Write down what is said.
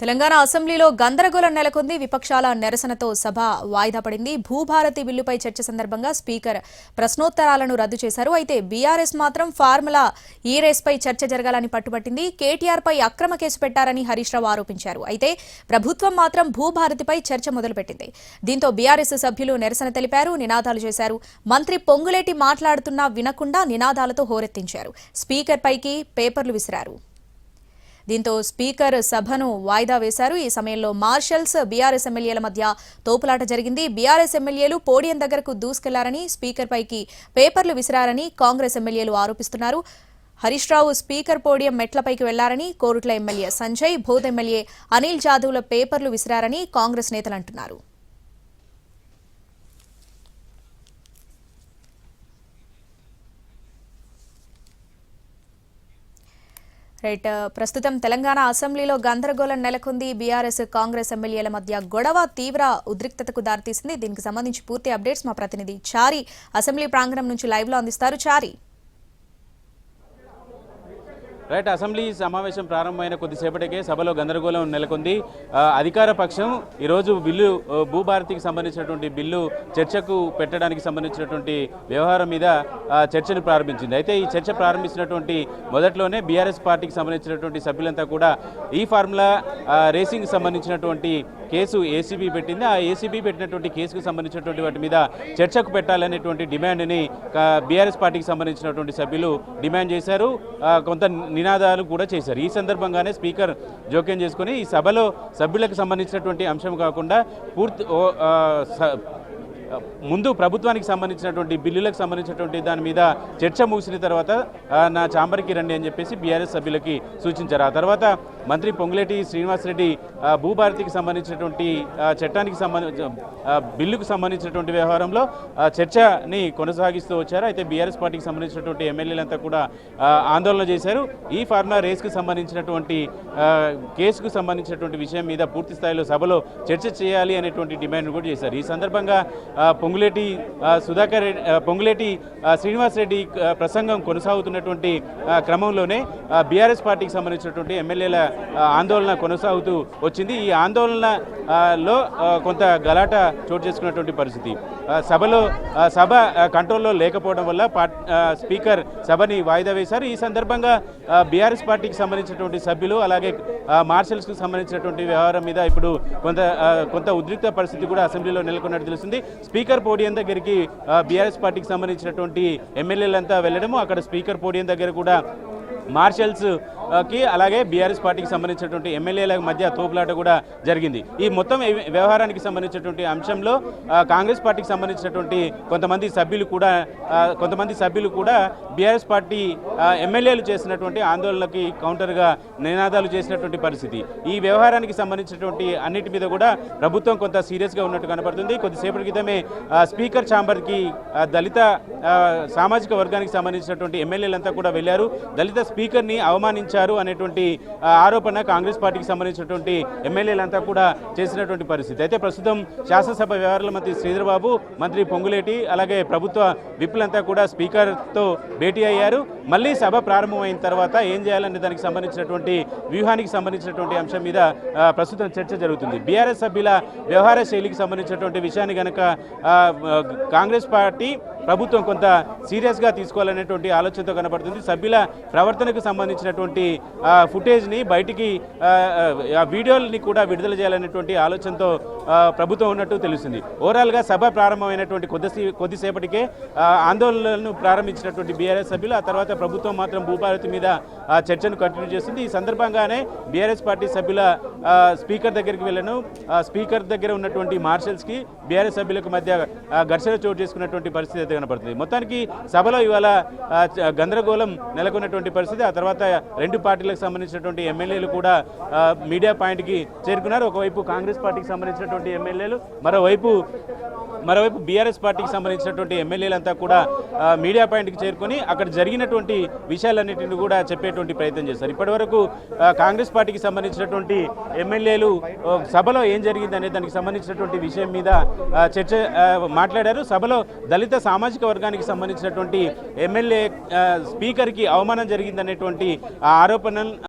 తెలంగాణ అసెంబ్లీలో గందరగోళం నెలకొంది. విపక్షాల నిరసనతో సభ వాయిదా పడింది. భూభారతి బిల్లుపై చర్చ సందర్భంగా స్పీకర్ ప్రశ్నోత్తరాలను రద్దు చేశారు. అయితే బీఆర్ఎస్ మాత్రం ఫార్ములా ఈ రేస్పై చర్చ జరగాలని పట్టుబట్టింది. కేటీఆర్పై అక్రమ కేసు పెట్టారని హరీష్ రావు ఆరోపించారు. అయితే ప్రభుత్వం మాత్రం భూభారతిపై చర్చ మొదలుపెట్టింది. దీంతో బీఆర్ఎస్ సభ్యులు నిరసన తెలిపారు, నినాదాలు చేశారు. మంత్రి పొంగులేటి మాట్లాడుతున్నా వినకుండా నినాదాలతో హోరెత్తించారు. స్పీకర్ పైకి పేపర్లు విసిరారు. దీంతో స్పీకర్ సభను వాయిదా వేశారు. ఈ సమయంలో మార్షల్స్, బీఆర్ఎస్ ఎమ్మెల్యేల మధ్య తోపులాట జరిగింది. బీఆర్ఎస్ ఎమ్మెల్యేలు పోడియం దగ్గరకు దూసుకెళ్లారని, స్పీకర్ పైకి పేపర్లు విసిరారని కాంగ్రెస్ ఎమ్మెల్యేలు ఆరోపిస్తున్నారు. హరీష్ రావు స్పీకర్ పోడియం మెట్లపైకి వెళ్లారని, కోరుట్ల ఎమ్మెల్యే సంజయ్, బోధ్ ఎమ్మెల్యే అనిల్ జాదవ్ల పేపర్లు విసిరారని కాంగ్రెస్ నేతలు అంటున్నారు. రైట్, ప్రస్తుతం తెలంగాణ అసెంబ్లీలో గందరగోళం నెలకొంది. బీఆర్ఎస్, కాంగ్రెస్ ఎమ్మెల్యేల మధ్య గొడవ తీవ్ర ఉద్రిక్తతకు దారితీసింది. దీనికి సంబంధించి పూర్తి అప్డేట్స్ మా ప్రతినిధి చారి అసెంబ్లీ ప్రాంగణం నుంచి లైవ్ లో అందిస్తారు. చారి, రైట్, అసెంబ్లీ సమావేశం ప్రారంభమైన కొద్దిసేపటికే సభలో గందరగోళం నెలకొంది. అధికార పక్షం ఈరోజు బిల్లు, భూభారతికి సంబంధించినటువంటి బిల్లు చర్చకు పెట్టడానికి సంబంధించినటువంటి వ్యవహారం మీద చర్చను ప్రారంభించింది. అయితే ఈ చర్చ ప్రారంభించినటువంటి మొదట్లోనే బీఆర్ఎస్ పార్టీకి సంబంధించినటువంటి సభ్యులంతా కూడా ఈ ఫార్ములా రేసింగ్ సంబంధించినటువంటి కేసు ఏసీబీ పెట్టింది. ఆ ఏసీబీ పెట్టినటువంటి కేసుకు సంబంధించినటువంటి వాటి మీద చర్చకు పెట్టాలనేటువంటి డిమాండ్ని బీఆర్ఎస్ పార్టీకి సంబంధించినటువంటి సభ్యులు డిమాండ్ చేశారు. కొంత నినాదాలు కూడా చేశారు. ఈ సందర్భంగానే స్పీకర్ జోక్యం చేసుకుని ఈ సభలో సభ్యులకు సంబంధించినటువంటి అంశం కాకుండా ముందు ప్రభుత్వానికి సంబంధించినటువంటి బిల్లులకు సంబంధించినటువంటి దాని మీద చర్చ ముగిసిన తర్వాత నా ఛాంబర్కి రండి అని చెప్పేసి బీఆర్ఎస్ సభ్యులకి సూచించారు. ఆ తర్వాత మంత్రి పొంగులేటి శ్రీనివాసరెడ్డి భూభారతికి సంబంధించినటువంటి చట్టానికి బిల్లుకు సంబంధించినటువంటి వ్యవహారంలో చర్చని కొనసాగిస్తూ వచ్చారు. అయితే బీఆర్ఎస్ పార్టీకి సంబంధించినటువంటి ఎమ్మెల్యేలంతా కూడా ఆందోళన చేశారు. ఈ ఫార్ములా రేస్కు సంబంధించినటువంటి కేసుకు సంబంధించినటువంటి విషయం మీద పూర్తి స్థాయిలో సభలో చర్చ చేయాలి అనేటువంటి డిమాండ్ కూడా చేశారు. ఈ సందర్భంగా పొంగులేటి శ్రీనివాసరెడ్డి ప్రసంగం కొనసాగుతున్నటువంటి క్రమంలోనే బీఆర్ఎస్ పార్టీకి సంబంధించినటువంటి ఎమ్మెల్యేల ఆందోళన కొనసాగుతూ వచ్చింది. ఈ ఆందోళనలో కొంత గలాట చోటు చేసుకున్నటువంటి పరిస్థితి. సభ కంట్రోల్లో లేకపోవడం వల్ల స్పీకర్ సభని వాయిదా వేశారు. ఈ సందర్భంగా బీఆర్ఎస్ పార్టీకి సంబంధించినటువంటి సభ్యులు అలాగే మార్షల్స్కు సంబంధించినటువంటి వ్యవహారం మీద ఇప్పుడు కొంత ఉద్రిక్త పరిస్థితి కూడా అసెంబ్లీలో నెలకొన్నట్టు తెలుస్తుంది. స్పీకర్ పోడియం దగ్గరికి బీఆర్ఎస్ పార్టీకి సంబంధించినటువంటి ఎమ్మెల్యేలంతా వెళ్ళడము, అక్కడ స్పీకర్ పోడియం దగ్గర కూడా మార్షల్స్కి అలాగే బీఆర్ఎస్ పార్టీకి సంబంధించినటువంటి ఎమ్మెల్యేల మధ్య తోపులాట కూడా జరిగింది. ఈ మొత్తం వ్యవహారానికి సంబంధించినటువంటి అంశంలో కాంగ్రెస్ పార్టీకి సంబంధించినటువంటి కొంతమంది సభ్యులు కూడా బీఆర్ఎస్ పార్టీ ఎమ్మెల్యేలు చేసినటువంటి ఆందోళనకి కౌంటర్గా నినాదాలు చేసినటువంటి పరిస్థితి. ఈ వ్యవహారానికి సంబంధించినటువంటి అన్నిటి మీద కూడా ప్రభుత్వం కొంత సీరియస్గా ఉన్నట్టు కనపడుతుంది. కొద్దిసేపటి క్రితమే స్పీకర్ ఛాంబర్కి దళిత సామాజిక వర్గానికి సంబంధించినటువంటి ఎమ్మెల్యేలంతా కూడా వెళ్ళారు. దళిత స్పీకర్ని అవమానించారు అనేటువంటి ఆరోపణ కాంగ్రెస్ పార్టీకి సంబంధించినటువంటి ఎమ్మెల్యేలంతా కూడా చేసినటువంటి పరిస్థితి. అయితే ప్రస్తుతం శాసనసభ వ్యవహారాల మంత్రి శ్రీధర్ బాబు, మంత్రి పొంగులేటి అలాగే ప్రభుత్వ విప్లంతా కూడా స్పీకర్తో భేటీ అయ్యారు. మళ్ళీ సభ ప్రారంభమైన తర్వాత ఏం చేయాలనే దానికి సంబంధించినటువంటి వ్యూహానికి సంబంధించినటువంటి అంశం మీద ప్రస్తుతం చర్చ జరుగుతుంది. బీఆర్ఎస్ సభ్యుల వ్యవహార శైలికి సంబంధించినటువంటి విషయాన్ని కనుక కాంగ్రెస్ పార్టీ ప్రభుత్వం కొంత సీరియస్గా తీసుకోవాలనేటువంటి ఆలోచనతో కనపడుతుంది. సభ్యుల ప్రవర్తనకు సంబంధించినటువంటి ఫుటేజ్ని బయటికి వీడియోలని కూడా విడుదల చేయాలనేటువంటి ఆలోచనతో ప్రభుత్వం ఉన్నట్టు తెలుస్తుంది. ఓవరాల్గా సభ ప్రారంభమైనటువంటి కొద్దిసేపటికే ఆందోళనలను ప్రారంభించినటువంటి బీఆర్ఎస్ సభ్యులు, ఆ తర్వాత ప్రభుత్వం మాత్రం భూభారతి మీద చర్చను కంటిన్యూ చేస్తుంది. ఈ సందర్భంగానే బీఆర్ఎస్ పార్టీ సభ్యుల స్పీకర్ దగ్గరికి వెళ్ళను, స్పీకర్ దగ్గర ఉన్నటువంటి మార్షల్స్కి బీఆర్ఎస్ సభ్యులకు మధ్య ఘర్షణ చోటు చేసుకున్నటువంటి పరిస్థితి అయితే కనపడుతుంది. మొత్తానికి సభలో ఇవాళ గందరగోళం నెలకొన్నటువంటి పరిస్థితి. ఆ తర్వాత రెండు పార్టీలకు సంబంధించినటువంటి ఎమ్మెల్యేలు కూడా మీడియా పాయింట్కి చేరుకున్నారు. ఒకవైపు కాంగ్రెస్ పార్టీకి సంబంధించినటువంటి ఎమ్మెల్యేలు, మరోవైపు బీఆర్ఎస్ పార్టీకి సంబంధించినటువంటి ఎమ్మెల్యేలంతా కూడా మీడియా పాయింట్కి చేరుకొని అక్కడ జరిగినటువంటి విషయాలన్నింటినీ కూడా చెప్పేటువంటి ప్రయత్నం చేశారు. ఇప్పటివరకు కాంగ్రెస్ పార్టీకి సంబంధించినటువంటి ఎమ్మెల్యేలు సభలో ఏం జరిగింది అనే దానికి సంబంధించినటువంటి విషయం మీద చర్చ మాట్లాడారు. సభలో దళిత సామాజిక వర్గానికి సంబంధించినటువంటి ఎమ్మెల్యే స్పీకర్కి అవమానం జరిగిందనేటువంటి ఆరోపణలు